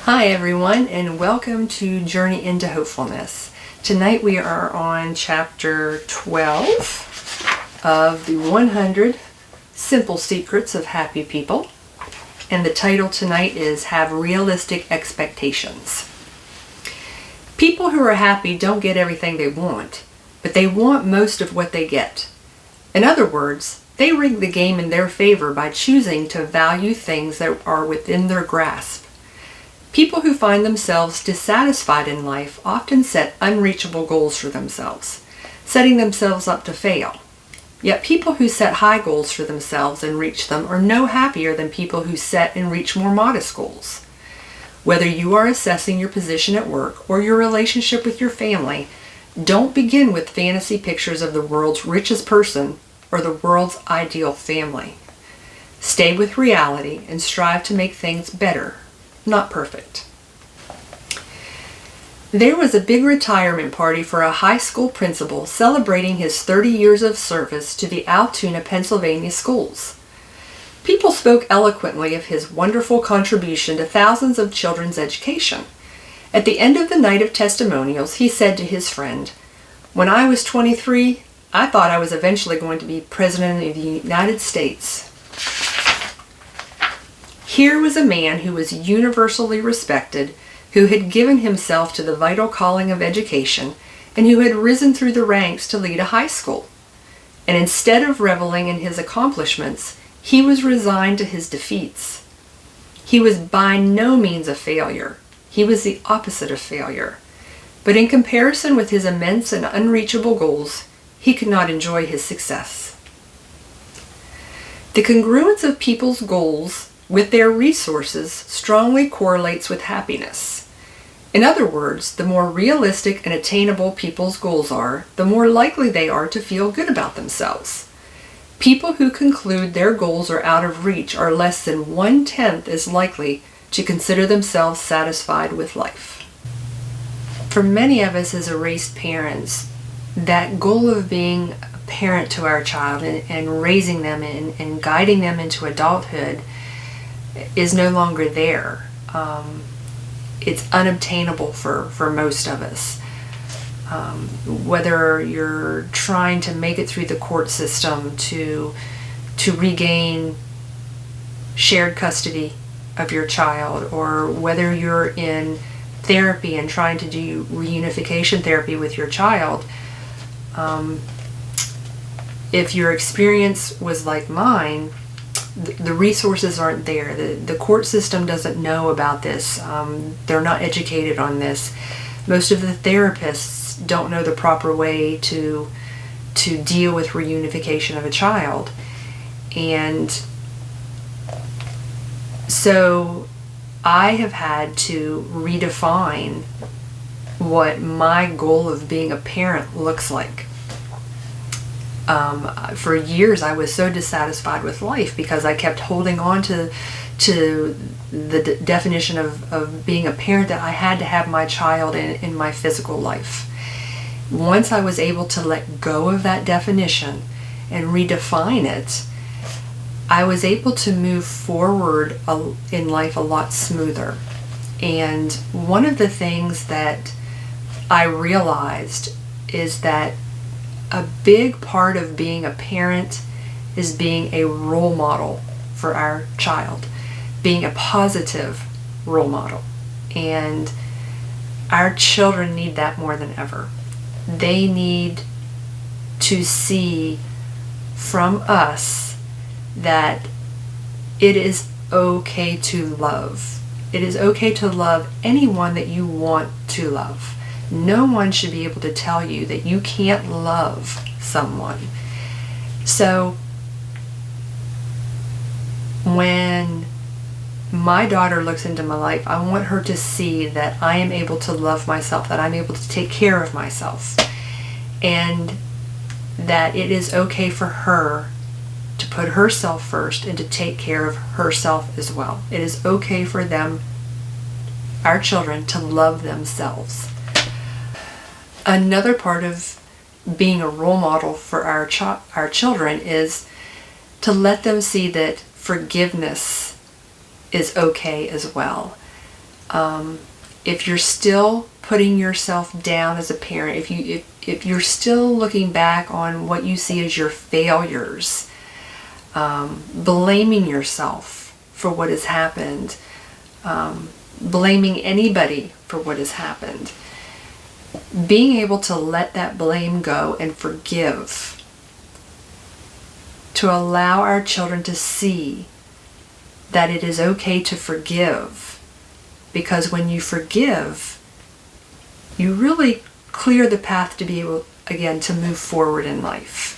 Hi everyone, and welcome to Journey into Hopefulness. Tonight we are on chapter 12 of the 100 Simple Secrets of Happy People. And the title tonight is Have Realistic Expectations. People who are happy don't get everything they want, but they want most of what they get. In other words, they rig the game in their favor by choosing to value things that are within their grasp. People who find themselves dissatisfied in life often set unreachable goals for themselves, setting themselves up to fail. Yet people who set high goals for themselves and reach them are no happier than people who set and reach more modest goals. Whether you are assessing your position at work or your relationship with your family, don't begin with fantasy pictures of the world's richest person or the world's ideal family. Stay with reality and strive to make things better, not perfect. There was a big retirement party for a high school principal celebrating his 30 years of service to the Altoona, Pennsylvania schools. People spoke eloquently of his wonderful contribution to thousands of children's education. At the end of the night of testimonials, he said to his friend, "When I was 23, I thought I was eventually going to be President of the United States." Here was a man who was universally respected, who had given himself to the vital calling of education, and who had risen through the ranks to lead a high school. And instead of reveling in his accomplishments, he was resigned to his defeats. He was by no means a failure. He was the opposite of failure. But in comparison with his immense and unreachable goals, he could not enjoy his success. The congruence of people's goals with their resources strongly correlates with happiness. In other words, the more realistic and attainable people's goals are, the more likely they are to feel good about themselves. People who conclude their goals are out of reach are less than 1/10 as likely to consider themselves satisfied with life. For many of us as erased parents, that goal of being a parent to our child and raising them and guiding them into adulthood is no longer there. It's unobtainable for most of us. Whether you're trying to make it through the court system to regain shared custody of your child, or whether you're in therapy and trying to do reunification therapy with your child, if your experience was like mine, the resources aren't there. The court system doesn't know about this. They're not educated on this. Most of the therapists don't know the proper way to deal with reunification of a child. And so I have had to redefine what my goal of being a parent looks like. For years I was so dissatisfied with life because I kept holding on to the definition of being a parent, that I had to have my child in my physical life. Once I was able to let go of that definition and redefine it, I was able to move forward in life a lot smoother. And one of the things that I realized is that a big part of being a parent is being a role model for our child, being a positive role model. And our children need that more than ever. They need to see from us that it is okay to love. It is okay to love anyone that you want to love. No one should be able to tell you that you can't love someone. So when my daughter looks into my life, I want her to see that I am able to love myself, that I'm able to take care of myself, and that it is okay for her to put herself first and to take care of herself as well. It is okay for them, our children, to love themselves. Another part of being a role model for our children is to let them see that forgiveness is okay as well. If you're still putting yourself down as a parent, if you're still looking back on what you see as your failures, blaming yourself for what has happened, blaming anybody for what has happened, being able to let that blame go and forgive, to allow our children to see that it is okay to forgive, because when you forgive, you really clear the path to be able, again, to move forward in life.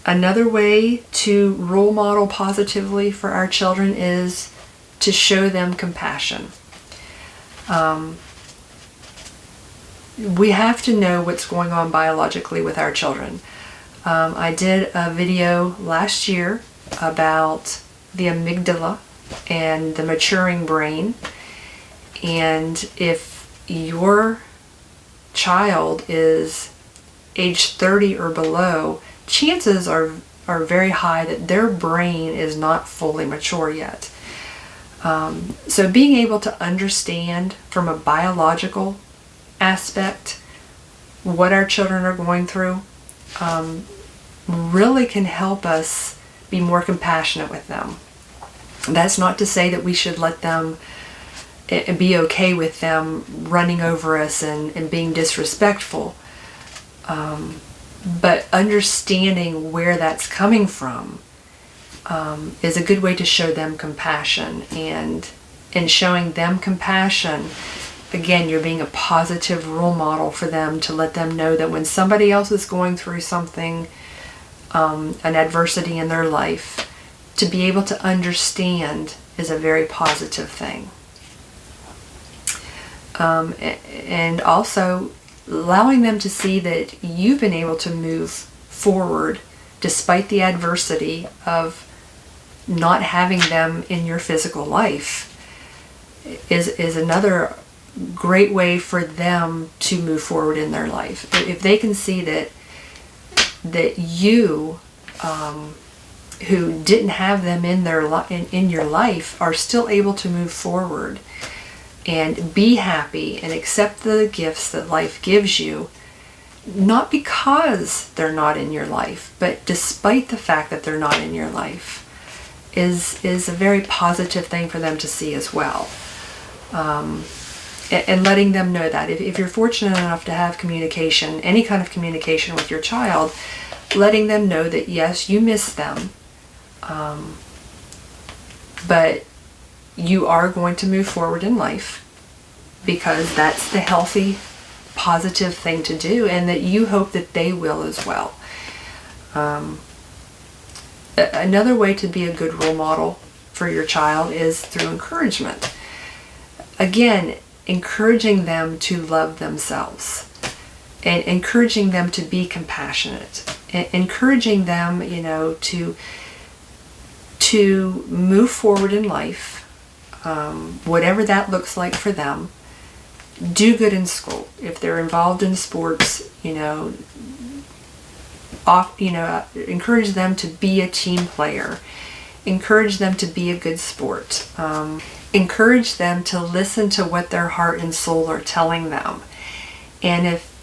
Another way to role model positively for our children is to show them compassion. We have to know what's going on biologically with our children. I did a video last year about the amygdala and the maturing brain. And if your child is age 30 or below, chances are very high that their brain is not fully mature yet. So being able to understand from a biological aspect what our children are going through really can help us be more compassionate with them. That's not to say that we should let them and be okay with them running over us and being disrespectful. But understanding where that's coming from is a good way to show them compassion. And in showing them compassion, again, you're being a positive role model for them, to let them know that when somebody else is going through something, an adversity in their life, to be able to understand is a very positive thing. And also allowing them to see that you've been able to move forward despite the adversity of not having them in your physical life is another great way for them to move forward in their life. If they can see that you, who didn't have them in your life, are still able to move forward and be happy and accept the gifts that life gives you, not because they're not in your life, but despite the fact that they're not in your life, is a very positive thing for them to see as well. And letting them know that if you're fortunate enough to have communication, any kind of communication with your child, letting them know that yes, you miss them, but you are going to move forward in life, because that's the healthy, positive thing to do, and that you hope that they will as well. Another way to be a good role model for your child is through encouragement. Again, encouraging them to love themselves, and encouraging them to be compassionate, and encouraging them, to move forward in life, whatever that looks like for them. Do good in school. If they're involved in sports, encourage them to be a team player. Encourage them to be a good sport. Encourage them to listen to what their heart and soul are telling them. And if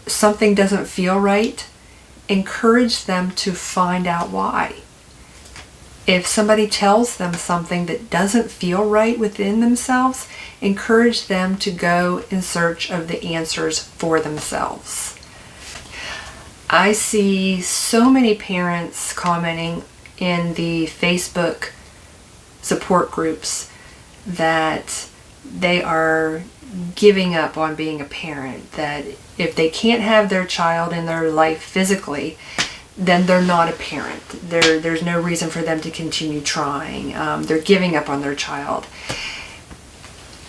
something doesn't feel right, encourage them to find out why. If somebody tells them something that doesn't feel right within themselves, encourage them to go in search of the answers for themselves. I see so many parents commenting in the Facebook support groups that they are giving up on being a parent, that if they can't have their child in their life physically, then they're not a parent. There's no reason for them to continue trying. They're giving up on their child.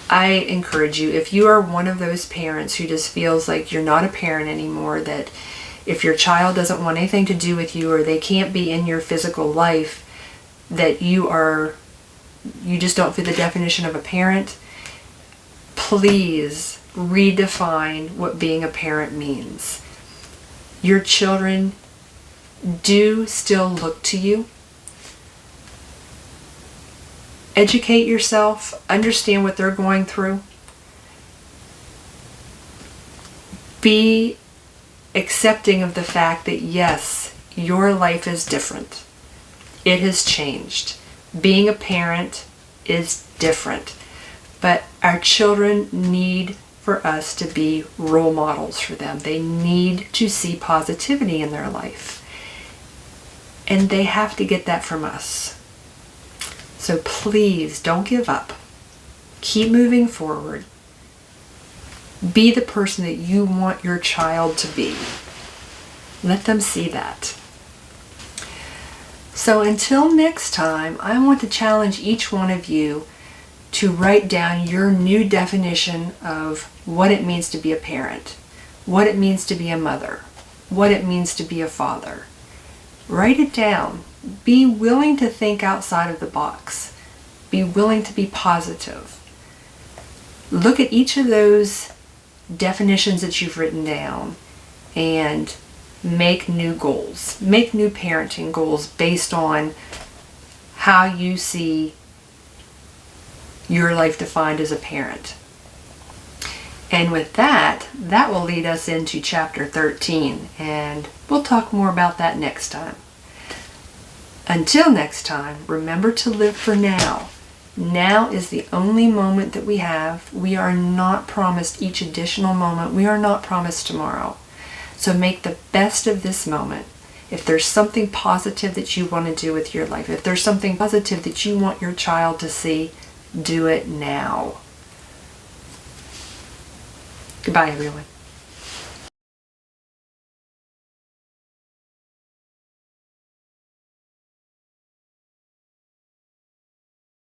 I encourage you, if you are one of those parents who just feels like you're not a parent anymore, that if your child doesn't want anything to do with you, or they can't be in your physical life, that you just don't fit the definition of a parent, please redefine what being a parent means. Your children do still look to you educate yourself, understand what they're going through. Be accepting of the fact that yes, your life is different. It has changed. Being a parent is different. But our children need for us to be role models for them. They need to see positivity in their life. And they have to get that from us. So please don't give up. Keep moving forward. Be the person that you want your child to be. Let them see that. So until next time, I want to challenge each one of you to write down your new definition of what it means to be a parent, what it means to be a mother, what it means to be a father. Write it down. Be willing to think outside of the box. Be willing to be positive. Look at each of those definitions that you've written down and make new goals. Make new parenting goals based on how you see your life defined as a parent. And with that will lead us into chapter 13, and we'll talk more about that next time. Until next time, remember to live for now. Now is the only moment that we have. We are not promised each additional moment. We are not promised tomorrow. So make the best of this moment. If there's something positive that you want to do with your life, if there's something positive that you want your child to see, do it now. Goodbye, everyone.